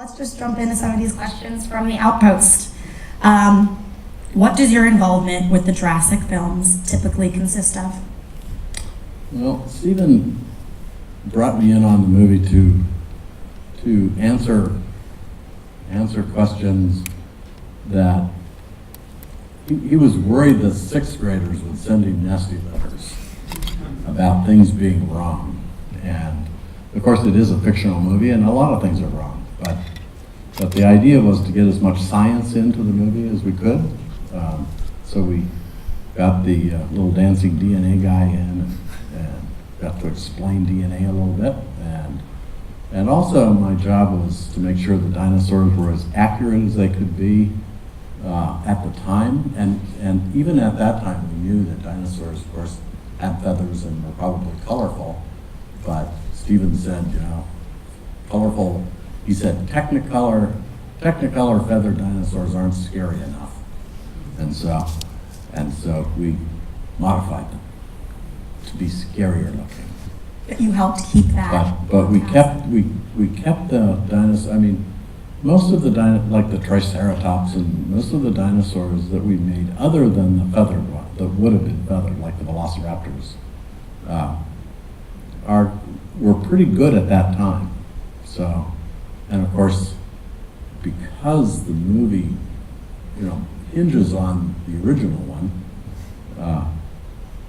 Let's just jump into some of these questions from the Outpost. What does your involvement with the Jurassic films typically consist of? Well, Stephen brought me in on the movie to answer questions that he was worried that sixth graders would send him nasty letters about things being wrong. And of course it is a fictional movie and a lot of things are wrong, but the idea was to get as much science into the movie as we could. So we got the little dancing DNA guy in and got to explain DNA a little bit. And also my job was to make sure the dinosaurs were as accurate as they could be at the time. And even at that time, we knew that dinosaurs, of course, had feathers and were probably colorful. But Stephen said, colorful, he said, Technicolor feathered dinosaurs aren't scary enough. And so we modified them to be scarier looking. But you helped keep that. But we kept the dinosaurs. I mean, most of the like the Triceratops and most of the dinosaurs that we made, other than the feathered one, that would have been feathered, like the Velociraptors, were pretty good at that time. So, and of course, because the movie, hinges on the original one,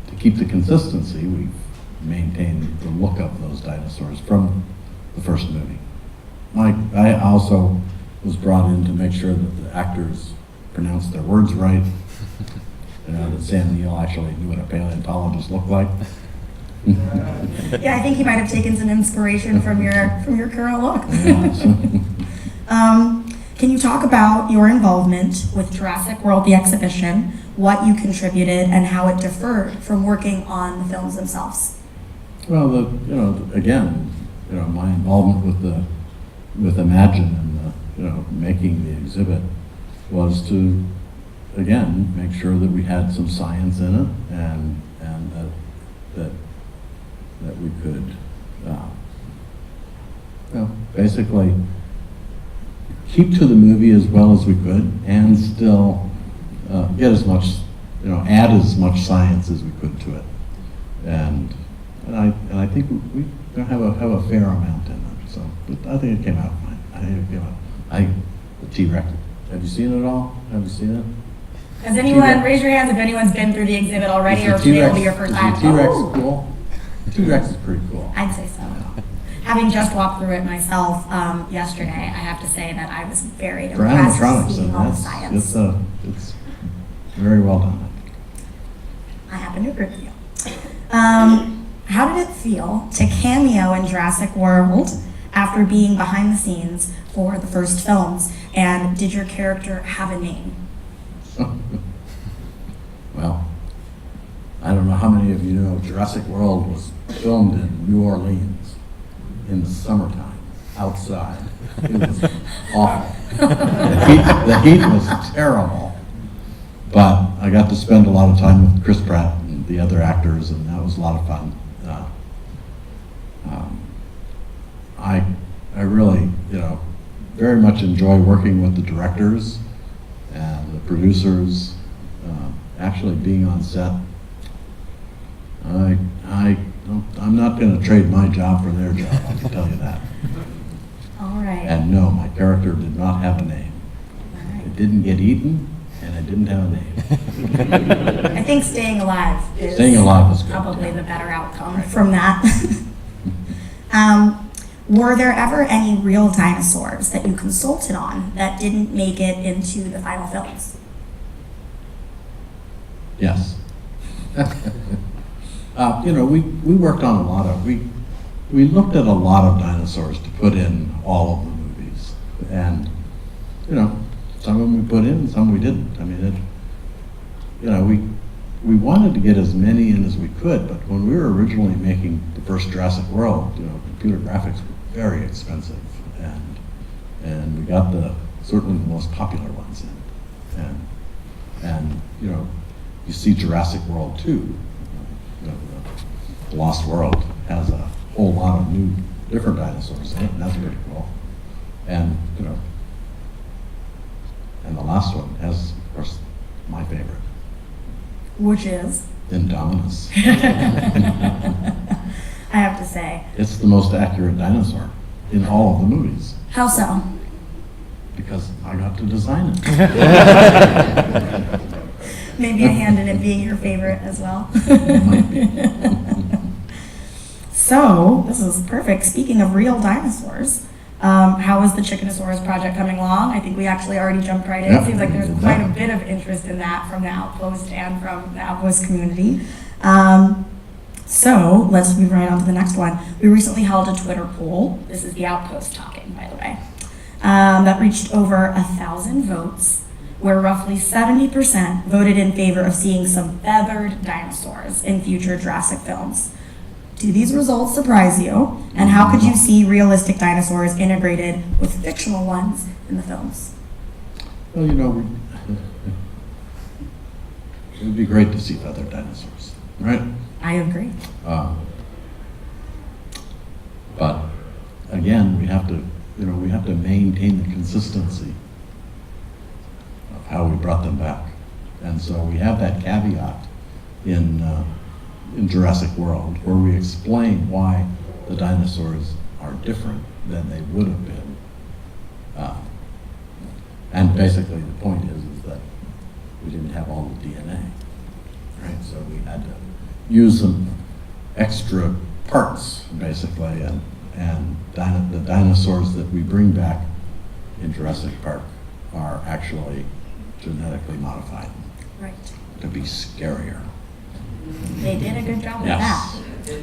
to keep the consistency, we've maintained the look of those dinosaurs from the first movie. I also was brought in to make sure that the actors pronounced their words right, that Sam Neill actually knew what a paleontologist looked like. Yeah, I think he might have taken some inspiration from your current look. Can you talk about your involvement with Jurassic World, the exhibition, what you contributed, and how it differed from working on the films themselves? Well, again, my involvement with Imagine and making the exhibit was to, again, make sure that we had some science in it and that we could, basically keep to the movie as well as we could and still get as much, add as much science as we could to it. And I think we have a fair amount in it. So I think it came out fine. The T-Rex. Have you seen it all? Have you seen it? Has anyone, raise your hands if anyone's been through the exhibit already or today will be your first time. Is the T-Rex cool? T-Rex is pretty cool. I'd say so. Having just walked through it myself yesterday, I have to say that I was very impressed seeing all the science. It's very well done. I happen to agree with you. How did it feel to cameo in Jurassic World after being behind the scenes for the first films? And did your character have a name? Well, I don't know how many of you know Jurassic World was filmed in New Orleans in the summertime, outside. It was awful. The heat was terrible. But I got to spend a lot of time with Chris Pratt and the other actors, and that was a lot of fun. I really, very much enjoy working with the directors and the producers, actually being on set. I'm not going to trade my job for their job, I can tell you that. All right. And no, my character did not have a name. Right. It didn't get eaten, and it didn't have a name. I think staying alive is good, probably the better outcome from that. Were there ever any real dinosaurs that you consulted on that didn't make it into the final films? Yes. We worked on a lot of, we looked at a lot of dinosaurs to put in all of the movies. And, some of them we put in, some we didn't. I mean, we wanted to get as many in as we could, but when we were originally making the first Jurassic World, computer graphics were very expensive. And we got certainly the most popular ones in. And you see Jurassic World 2. The Lost World has a whole lot of new, different dinosaurs in it, and that's pretty cool. And, and the last one has, of course, my favorite, Which is? Indominus. I have to say. It's the most accurate dinosaur in all of the movies, How so? because I got to design it. Maybe a hand in it being your favorite as well. Might be. So, this is perfect. Speaking of real dinosaurs, how is the Chickenosaurus project coming along? I think we actually already jumped right in. It Yep. seems like there's quite a bit of interest in that from the Outpost and from the Outpost community. So, let's move right on to the next one. We recently held a Twitter poll. This is the Outpost talking, by the way. That reached over 1,000 votes, where roughly 70% voted in favor of seeing some feathered dinosaurs in future Jurassic films. Do these results surprise you? And how could you see realistic dinosaurs integrated with fictional ones in the films? Well, it would be great to see feathered dinosaurs, right? I agree. But again, we have to maintain the consistency of how we brought them back. And so we have that caveat in Jurassic World where we explain why the dinosaurs are different than they would have been. And basically the point is that we didn't have all the DNA, right? So we had to use some extra parts, basically, and the dinosaurs that we bring back in Jurassic Park are actually genetically modified Right. to be scarier. They did a good job with Yes. that.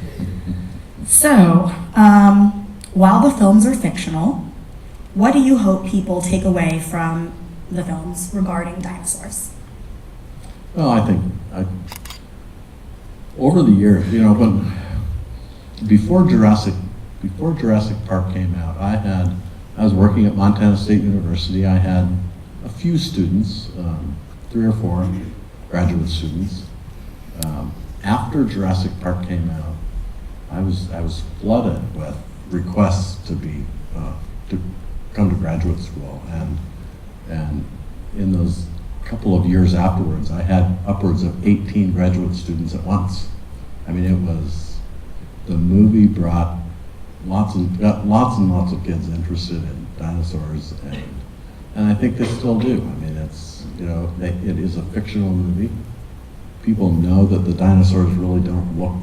So, while the films are fictional, what do you hope people take away from the films regarding dinosaurs? Well, I think over the years, before Jurassic Park came out, I was working at Montana State University. I had a few students, 3 or 4 graduate students. After Jurassic Park came out, I was flooded with requests to come to graduate school, and in those couple of years afterwards, I had upwards of 18 graduate students at once. I mean, the movie brought lots and lots of kids interested in dinosaurs, and I think they still do. I mean, it is a fictional movie. People know that the dinosaurs really don't look,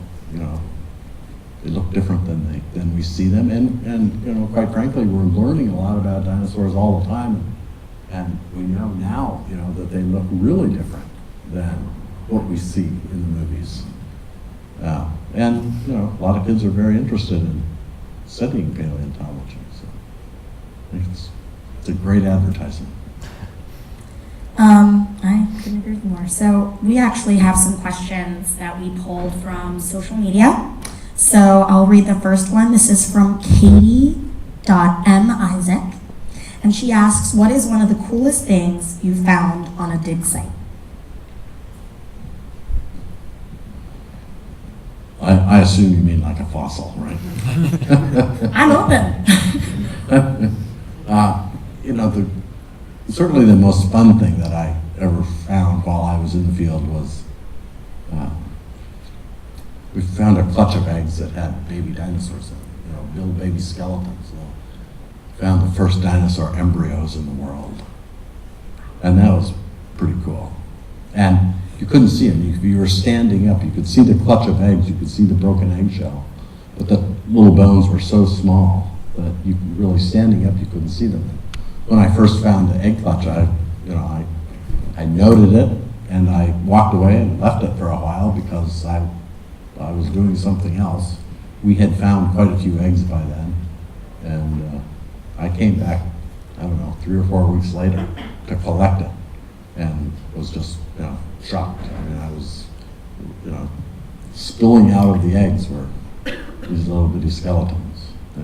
they look different than we see them, and quite frankly, we're learning a lot about dinosaurs all the time, and we know now, that they look really different than what we see in the movies. And a lot of kids are very interested in studying paleontology, so I think it's a great advertisement. I couldn't agree more. So we actually have some questions that we pulled from social media. So I'll read the first one. This is from Katie.M. And she asks, what is one of the coolest things you found on a dig site? I assume you mean like a fossil, right? I'm open. Certainly the most fun thing that I ever found while I was in the field was we found a clutch of eggs that had baby dinosaurs in them, little baby skeletons. Found the first dinosaur embryos in the world, and that was pretty cool. And you couldn't see them. If you were standing up, you could see the clutch of eggs, you could see the broken eggshell, but the little bones were so small that you really standing up, you couldn't see them. When I first found the egg clutch, I noted it, and I walked away and left it for a while because I was doing something else. We had found quite a few eggs by then, and I came back, 3 or 4 weeks later to collect it, and was just, shocked. I mean, I was, spilling out of the eggs were these little bitty skeletons. It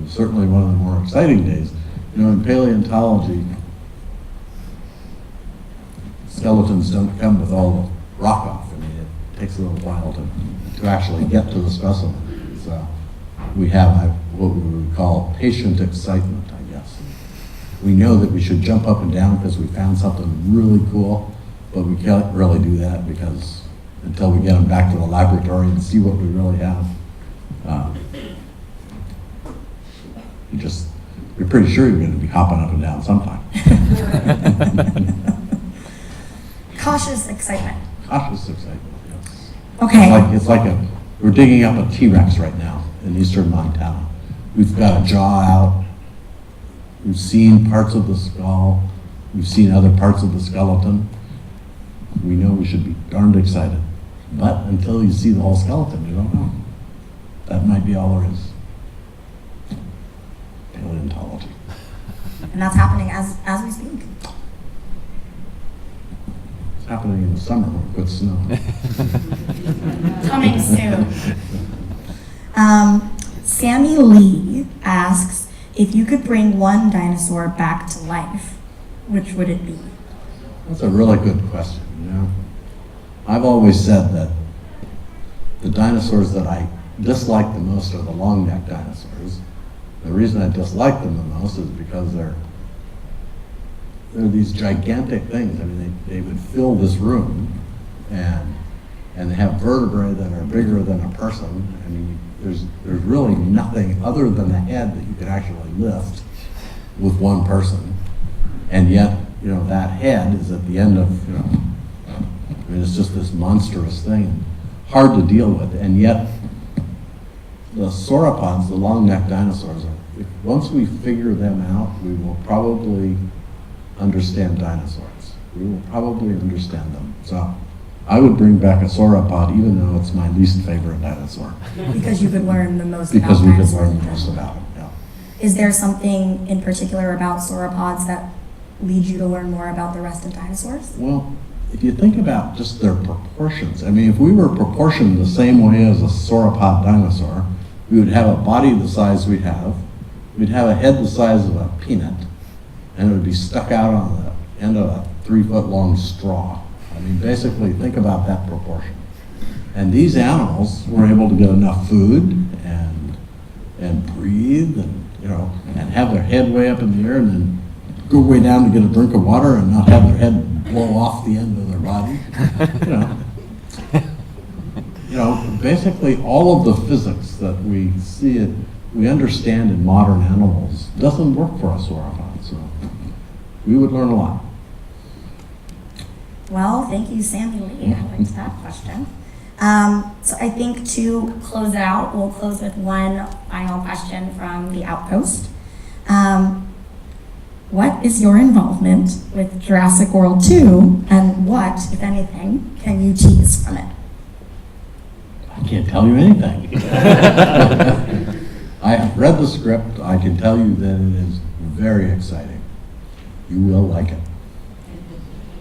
was certainly one of the more exciting days. In paleontology, skeletons don't come with all the rock off. I mean, it takes a little while to actually get to the specimen. So I what we would call patient excitement, I guess. We know that we should jump up and down because we found something really cool, but we can't really do that because until we get them back to the laboratory and see what we really have, you're pretty sure you're going to be hopping up and down sometime. Cautious excitement. Cautious excitement, yes. Okay. It's like we're digging up a T-Rex right now in eastern Montana. We've got a jaw out. We've seen parts of the skull. We've seen other parts of the skeleton. We know we should be darned excited. But until you see the whole skeleton, you don't know. That might be all there is. Paleontology. And that's happening as we speak. It's happening in the summer when it quits snowing. Coming soon. Sammy Lee asks, if you could bring one dinosaur back to life, which would it be? That's a really good question, you know. I've always said that the dinosaurs that I dislike the most are the long-necked dinosaurs. The reason I dislike them the most is because they're these gigantic things. I mean, they would fill this room, and they have vertebrae that are bigger than a person. I mean, there's really nothing other than the head that you could actually lift with one person, and yet, you know, that head is at the end of, you know, I mean, it's just this monstrous thing, hard to deal with, and yet the sauropods, the long-necked dinosaurs, once we figure them out, we will probably understand dinosaurs. We will probably understand them. So I would bring back a sauropod, even though it's my least favorite dinosaur. Because you could learn the most Because about we could dinosaurs. learn the most about it, yeah. Is there something in particular about sauropods that lead you to learn more about the rest of dinosaurs? Well, if you think about just their proportions, I mean, if we were proportioned the same way as a sauropod dinosaur, we would have a body the size we have, we'd have a head the size of a peanut, and it would be stuck out on the end of a 3-foot-long straw. I mean, basically, think about that proportion. And these animals were able to get enough food and breathe and, you know, and have their head way up in the air and then go way down to get a drink of water and not have their head blow off the end of their body. You know, basically all of the physics that we understand in modern animals doesn't work for a sauropod, so we would learn a lot. Well, thank you, Sammy Lee. I liked that question. So I think to close it out, we'll close with one final question from the Outpost. What is your involvement with Jurassic World 2, and what, if anything, can you tease from it? I can't tell you anything. I have read the script. I can tell you that it is very exciting. You will like it.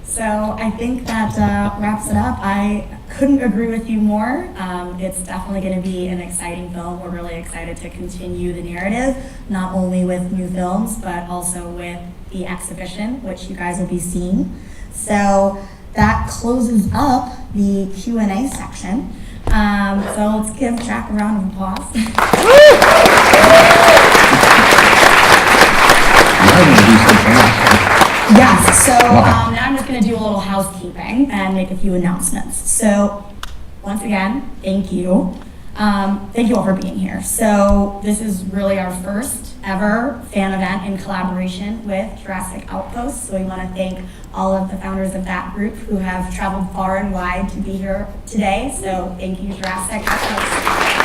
So I think that wraps it up. I couldn't agree with you more. It's definitely going to be an exciting film. We're really excited to continue the narrative, not only with new films, but also with the exhibition, which you guys will be seeing. So that closes up the Q&A section. So let's give Jack a round of applause. Yes, so now I'm just going to do a little housekeeping and make a few announcements. So once again, thank you. Thank you all for being here. So this is really our first ever fan event in collaboration with Jurassic Outpost. So we want to thank all of the founders of that group who have traveled far and wide to be here today. So thank you, Jurassic Outpost.